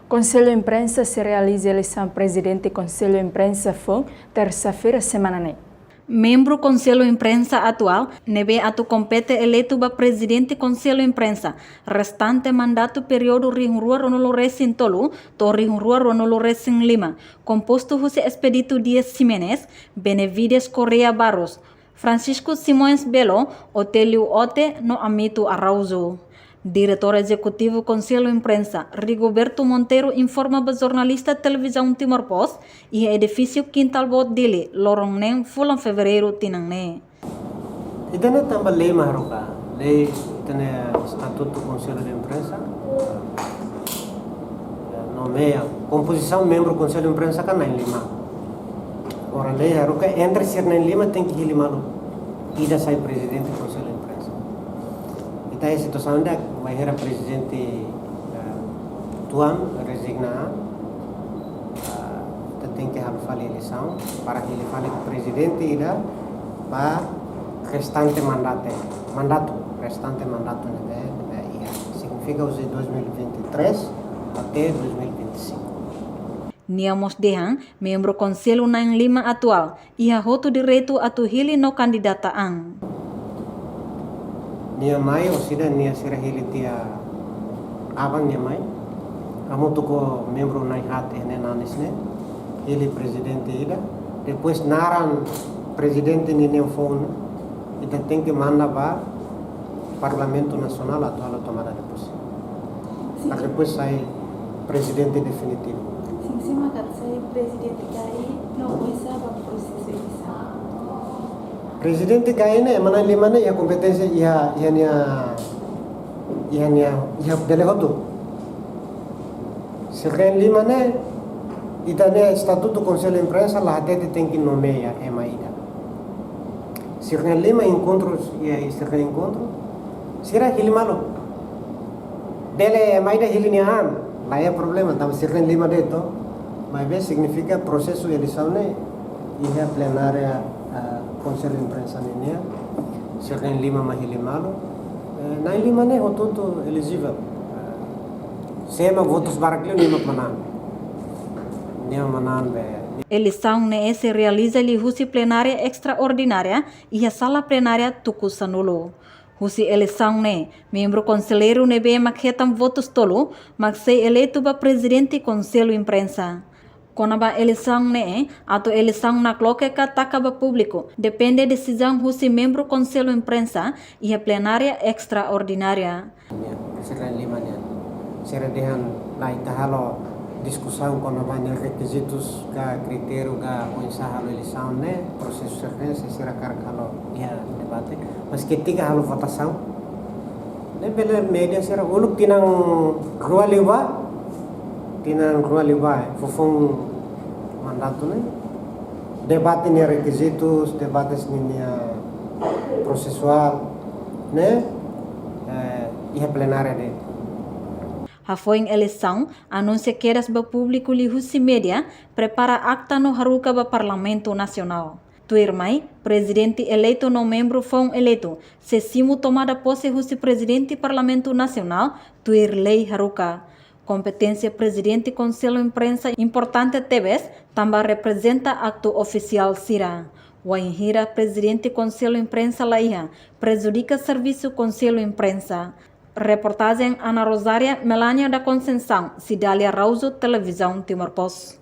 Conselho Imprensa se realiza a eleição presidente e Conselho Imprensa foi terça-feira semana nem. Membro Conselho Imprensa atual, nebe atu compete eleito ba presidente Conselho Imprensa. Restante mandato período rihurua ronolo resin tolu, to rihurua ronolo resin 5. Composto José Expedito Dias Ximenes, Benevides Correa Barros, Francisco Simões Belo, Otélio Ote, no Amito Arauzo. Diretor Executivo Conselho Imprensa, Rigoberto Monteiro, informa ba jornalista televisão Timor Post e edifício Quintal Bot dele, lorong nem fulan fevereiro tinang ne. Itana tambah lei maharuka, lei itana Estatuto Conselho de Imprensa, nomeia composição membro Conselho de Imprensa kan nain 5. Ora lei haruka entre ser nain 5 tem que hilimalo, ida sai presidente Conselho de Imprensa. Ita é situação da vai era presidente Tuan resignar, tem que fazer eleição para que ele fale com o presidente ida para restante mandato restante mandato significa os de 2023 até 2025. Niamos Dehan, membro Conselho Naing 5 atual, ia hotu direito atu hili no kandidataan. Nia mai o sida nia sira hili tia abang nia mai. Amo tuko membro nai hat ene nanisne. Ele presidente ida. Depois naran presidente ni phone. Ita tem que manda para Parlamento Nacional atual tomada depois. Para depois sai presidente definitivo. Sim, sim, mas sai presidente cai não bisa para processo eleição. Presidente kaine mana 5 ne ya kompetensya ya delegado. Sekian 5 ne itane Estatuto Conselho de Imprensa lá até tem que nomear emaida. Sekian 5 encontros ya sekian encontro será que malo. Dele emaida hilinian lá é problema tam sekian 5 deto mas bem significa processo de eleição ne ia plenária Conselho de Imprensa nenia, sekian 5 mahili malo, na 5 ne hotuto elegível. Sema votos barakliu 5 manan be. Eleição ne se realiza li husi plenária extraordinária e a sala plenária tuku sanulo. Husi eleição ne, membro conselheiro ne be makhetam votos tolo, mak sei eleito ba presidente Conselho Imprensa. Konaba eleição ne, atau eleição na cloqueca takaba público, depende de decisão husi membro Conselho Imprensa e a plenária extraordinária. Sekian 5 ne. Sera dehan lai tahalo discussão com banyak requisitos ga critério ga unsah halo eleição ne, processo sekian sera karkalo ya debate. Mas ketika halo votação, ne bela media sera uluk tinang rua liba fofong mandato ne debate ne requisitos debates ne processual ne ia plenária de Hafoing eleição anuncia quedas ba público li husi media prepara acta no haruka ba Parlamento Nacional. Tuirmai, presidente eleito no membro foi eleito. Se simu tomada posse husi presidente Parlamento Nacional, tuir lei haruka. Competência presidente Conselho Imprensa importante TVS também representa acto oficial Sira. Wainhira presidente Conselho Imprensa Laiha prejudica serviço Conselho Imprensa. Reportagem Ana Rosária Melania da Conceição, Cidália Rauzo, Televisão Timor Post.